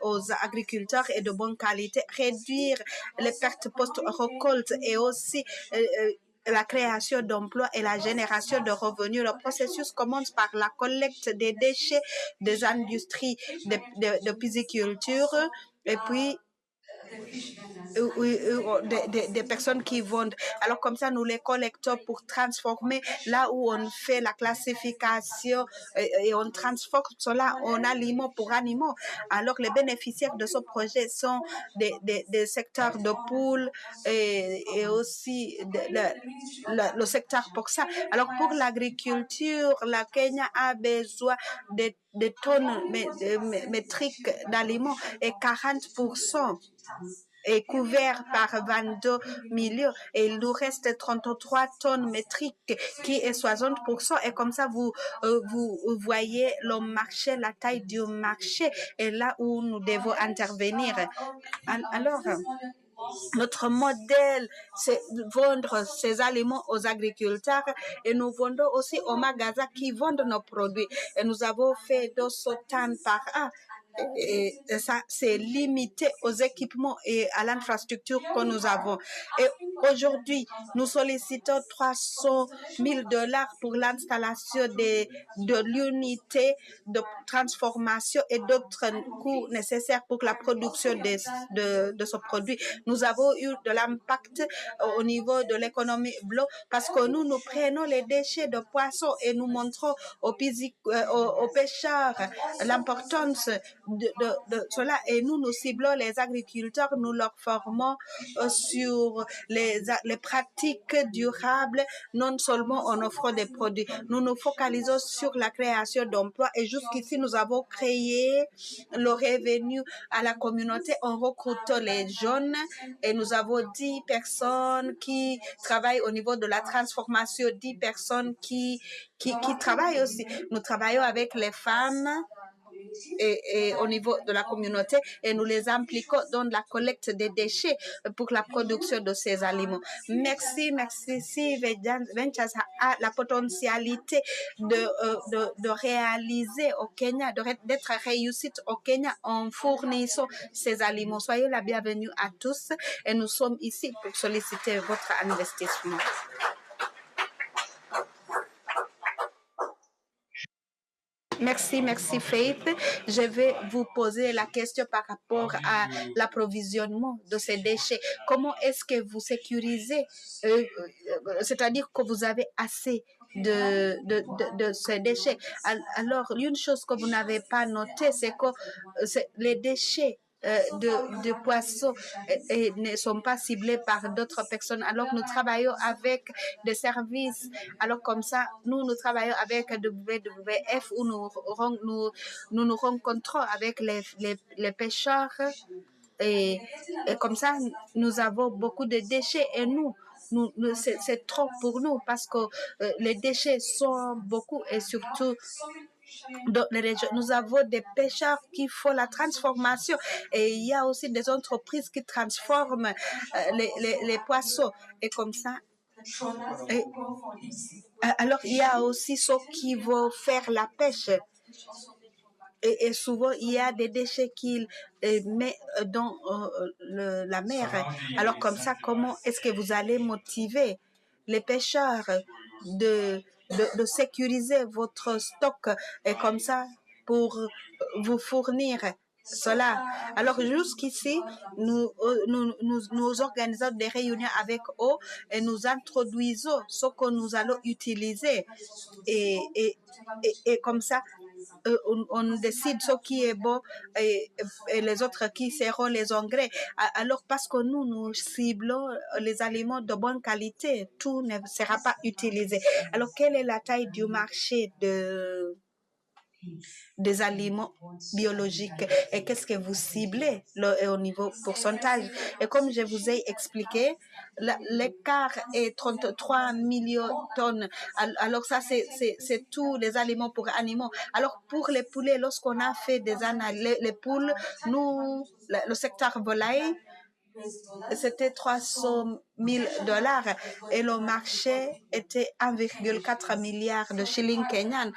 S1: aux agriculteurs et de bonne qualité, réduire les pertes post-récolte et aussi la création d'emplois et la génération de revenus. Le processus commence par la collecte des déchets des industries de pisciculture et puis des personnes qui vendent. Alors comme ça, nous les collectons pour transformer là où on fait la classification et on transforme cela en aliments pour animaux. Alors les bénéficiaires de ce projet sont des secteurs de poules et aussi le secteur pour ça. Alors pour l'agriculture, la Kenya a besoin de tonnes métriques d'aliments et 40% est couvert par 22 millions et il nous reste 33 tonnes métriques qui est 60%. Et comme ça, vous voyez le marché, la taille du marché et là où nous devons intervenir. Alors, notre modèle, c'est de vendre ces aliments aux agriculteurs et nous vendons aussi aux magasins qui vendent nos produits. Et nous avons fait 200 tonnes par an. Et ça, c'est limité aux équipements et à l'infrastructure que nous avons. Et aujourd'hui, nous sollicitons 300 000 $ pour l'installation de l'unité de transformation et d'autres coûts nécessaires pour la production de ce produit. Nous avons eu de l'impact au niveau de l'économie bleue parce que nous prenons les déchets de poissons et nous montrons aux pêcheurs l'importance de cela et nous ciblons les agriculteurs, nous leur formons sur les pratiques durables, non seulement en offrant des produits. Nous nous focalisons sur la création d'emplois et jusqu'ici, nous avons créé le revenu à la communauté en recrutant les jeunes et nous avons 10 personnes qui travaillent au niveau de la transformation, 10 personnes qui travaillent aussi. Nous travaillons avec les femmes et au niveau de la communauté et nous les impliquons dans la collecte des déchets pour la production de ces aliments. Merci. Si Ventures a la potentialité de réaliser au Kenya, d'être réussite au Kenya en fournissant ces aliments. Soyez la bienvenue à tous et nous sommes ici pour solliciter votre investissement. Merci Faith. Je vais vous poser la question par rapport à l'approvisionnement de ces déchets. Comment est-ce que vous sécurisez, c'est-à-dire que vous avez assez de ces déchets? Alors, une chose que vous n'avez pas notée, c'est que les déchets de poissons ne sont pas ciblés par d'autres personnes. Alors, nous travaillons avec des services. Alors, comme ça, nous travaillons avec WWF où nous rencontrons avec les pêcheurs et comme ça, nous avons beaucoup de déchets et c'est trop pour nous parce que les déchets sont beaucoup et surtout dans les régions, nous avons des pêcheurs qui font la transformation et il y a aussi des entreprises qui transforment les poissons et comme ça. Alors, il y a aussi ceux qui vont faire la pêche. Et souvent, il y a des déchets qu'ils mettent dans la mer. Alors, comme ça, comment est-ce que vous allez motiver les pêcheurs de sécuriser votre stock et comme ça pour vous fournir cela? Alors jusqu'ici, nous organisons des réunions avec eux et nous introduisons ce que nous allons utiliser et comme ça, on décide ce qui est bon et les autres qui seront les engrais. Alors, parce que nous ciblons les aliments de bonne qualité, tout ne sera pas utilisé. Alors, quelle est la taille du marché des aliments biologiques et qu'est-ce que vous ciblez au niveau pourcentage? Et comme je vous ai expliqué, l'écart est 33 millions de tonnes. Alors ça, c'est tous les aliments pour animaux. Alors pour les poulets, lorsqu'on a fait des analyses, les poules, le secteur volaille, c'était 300 000 $ et le marché était 1,4 milliard de shillings kenyans.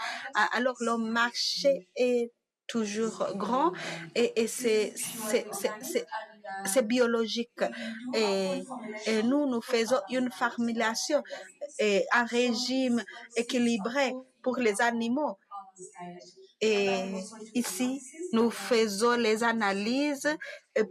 S1: Alors le marché est toujours grand et c'est biologique. Et nous faisons une formulation et un régime équilibré pour les animaux. Et ici, nous faisons les analyses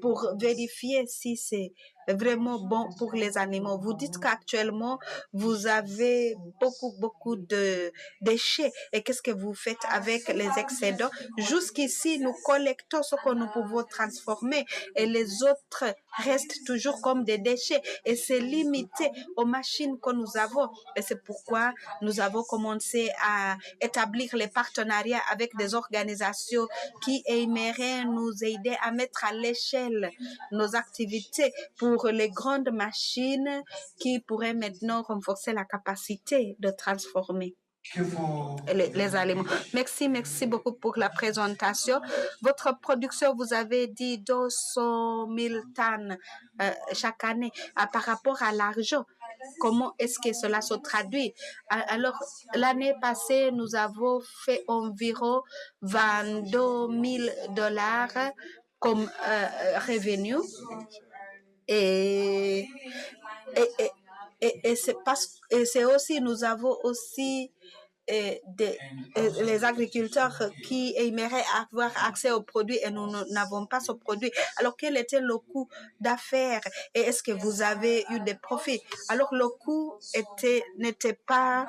S1: pour vérifier si c'est vraiment bon pour les animaux. Vous dites qu'actuellement, vous avez beaucoup de déchets. Et qu'est-ce que vous faites avec les excédents? Jusqu'ici, nous collectons ce que nous pouvons transformer et les autres restent toujours comme des déchets. Et c'est limité aux machines que nous avons. Et c'est pourquoi nous avons commencé à établir les partenariats avec des organisations qui aimeraient nous aider à mettre à l'échelle nos activités pour les grandes machines qui pourraient maintenant renforcer la capacité de transformer les aliments. Merci beaucoup pour la présentation. Votre production, vous avez dit 200 000 tonnes chaque année. Par rapport à l'argent, comment est-ce que cela se traduit? Alors, l'année passée, nous avons fait environ 22 000 $ comme revenu. Et c'est aussi, nous avons aussi les agriculteurs qui aimeraient avoir accès aux produits et nous n'avons pas ce produit. Alors, quel était le coût d'affaires et est-ce que vous avez eu des profits? Alors, le coût n'était pas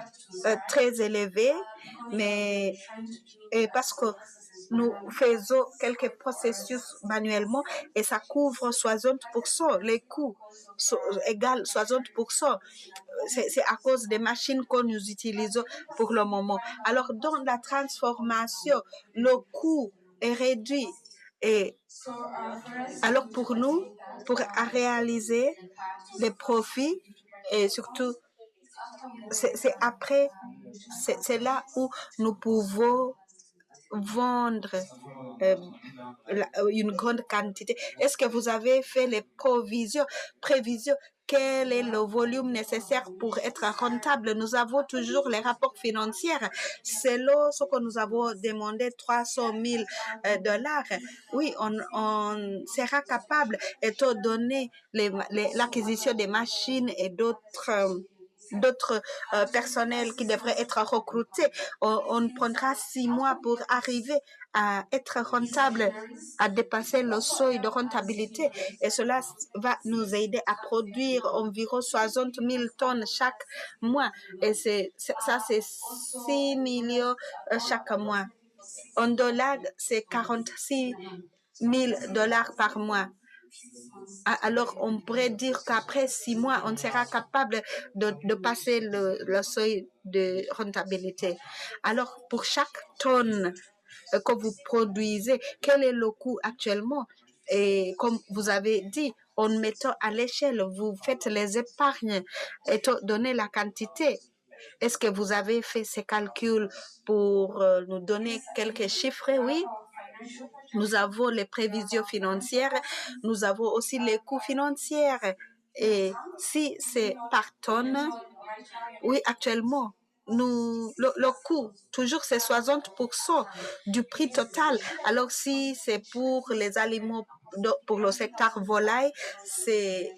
S1: très élevé, mais parce que nous faisons quelques processus manuellement et ça couvre 60%. Les coûts sont égaux 60%. C'est à cause des machines que nous utilisons pour le moment. Alors, dans la transformation, le coût est réduit. Et alors, pour nous, pour réaliser les profits, et surtout, c'est après, c'est là où nous pouvons vendre une grande quantité. Est-ce que vous avez fait les prévisions? Quel est le volume nécessaire pour être rentable? Nous avons toujours les rapports financiers. Selon ce que nous avons demandé, 300 000 $. Oui, on sera capable, étant donné l'acquisition des machines et d'autres personnels qui devraient être recrutés. On prendra 6 mois pour arriver à être rentable, à dépasser le seuil de rentabilité. Et cela va nous aider à produire environ 60 000 tonnes chaque mois. Et ça, c'est 6 millions chaque mois. En dollars, c'est 46 000 $ par mois. Alors, on pourrait dire qu'après 6 mois, on sera capable de passer le seuil de rentabilité. Alors, pour chaque tonne que vous produisez, quel est le coût actuellement? Et comme vous avez dit, en mettant à l'échelle, vous faites les épargnes, étant donné la quantité. Est-ce que vous avez fait ces calculs pour nous donner quelques chiffres? Oui. Nous avons les prévisions financières, nous avons aussi les coûts financiers. Et si c'est par tonne, oui, actuellement, le coût, toujours c'est 60% du prix total. Alors si c'est pour les aliments, pour le secteur volaille, c'est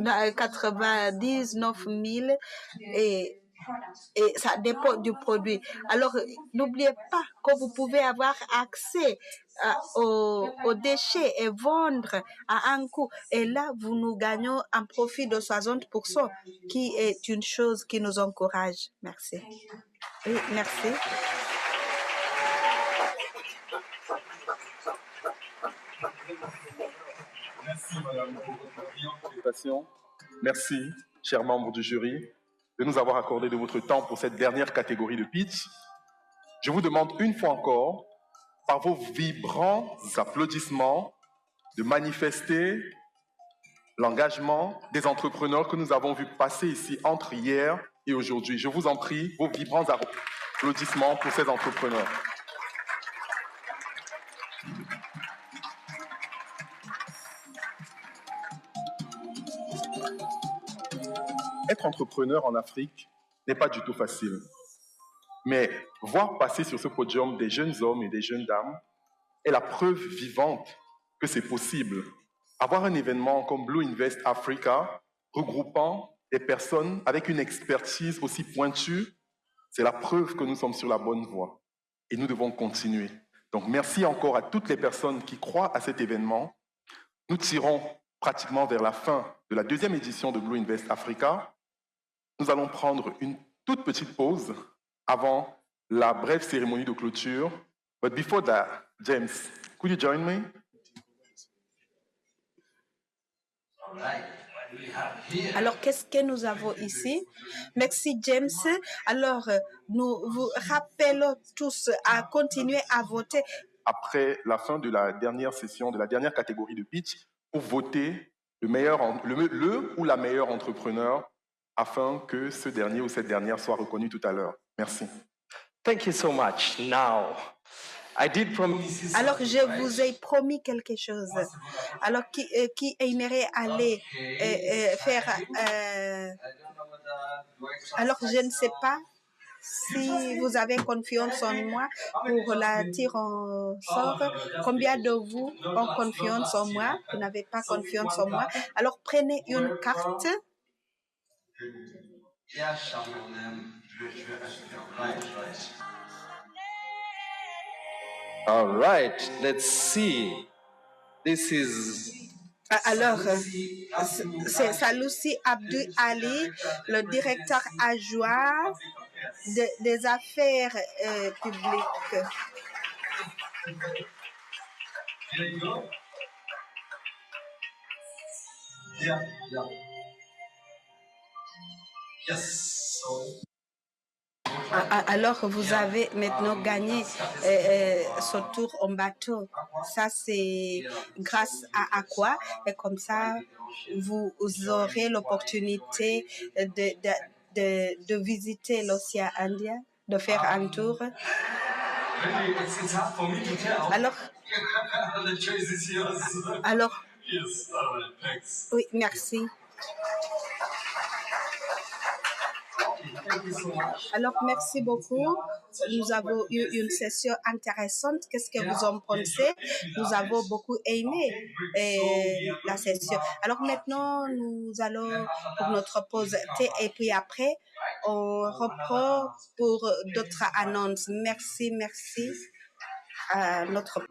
S1: 99 000 et ça dépend du produit. Alors, n'oubliez pas que vous pouvez avoir accès aux déchets et vendre à un coût. Et là, nous gagnons un profit de 60%, qui est une chose qui nous encourage. Merci. Oui, merci.
S6: Merci, madame, pour votre présentation. Merci, chers membres du jury, de nous avoir accordé de votre temps pour cette dernière catégorie de pitch. Je vous demande une fois encore, par vos vibrants applaudissements, de manifester l'engagement des entrepreneurs que nous avons vus passer ici entre hier et aujourd'hui. Je vous en prie, vos vibrants applaudissements pour ces entrepreneurs. Être entrepreneur en Afrique n'est pas du tout facile. Mais voir passer sur ce podium des jeunes hommes et des jeunes dames est la preuve vivante que c'est possible. Avoir un événement comme Blue Invest Africa, regroupant des personnes avec une expertise aussi pointue, c'est la preuve que nous sommes sur la bonne voie. et nous devons continuer. Donc, merci encore à toutes les personnes qui croient à cet événement. Nous tirons pratiquement vers la fin de la deuxième édition de Blue Invest Africa. Nous allons prendre une toute petite pause avant la brève cérémonie de clôture. But before that, James, could you join me?
S1: Alors, qu'est-ce que nous avons ici? Merci, James. Alors, nous vous rappelons tous à continuer à voter.
S6: Après la fin de la dernière session, de la dernière catégorie de pitch, pour voter le ou la meilleure entrepreneur afin que ce dernier ou cette dernière soit reconnu tout à l'heure. Merci.
S2: Thank you so much. Now, I did promise.
S1: Alors, je vous ai promis quelque chose. Alors, qui aimerait aller faire... alors, je ne sais pas si vous avez confiance en moi pour la tir en sort. Combien de vous ont confiance en moi? Vous n'avez pas confiance en moi. Alors, prenez une carte.
S2: All right, let's see. This is.
S1: Alors, c'est Saloussi Abdou Ali, le directeur adjoint des affaires publiques. Alors, vous avez maintenant gagné ce tour en bateau. Ça, c'est grâce à quoi? Et comme ça, vous aurez l'opportunité de visiter l'océan Indien, de faire un tour. Alors, oui, merci. Alors, merci beaucoup. Nous avons eu une session intéressante. Qu'est-ce que vous en pensez? Nous avons beaucoup aimé la session. Alors maintenant, nous allons pour notre pause thé et puis après, on reprend pour d'autres annonces. Merci à notre...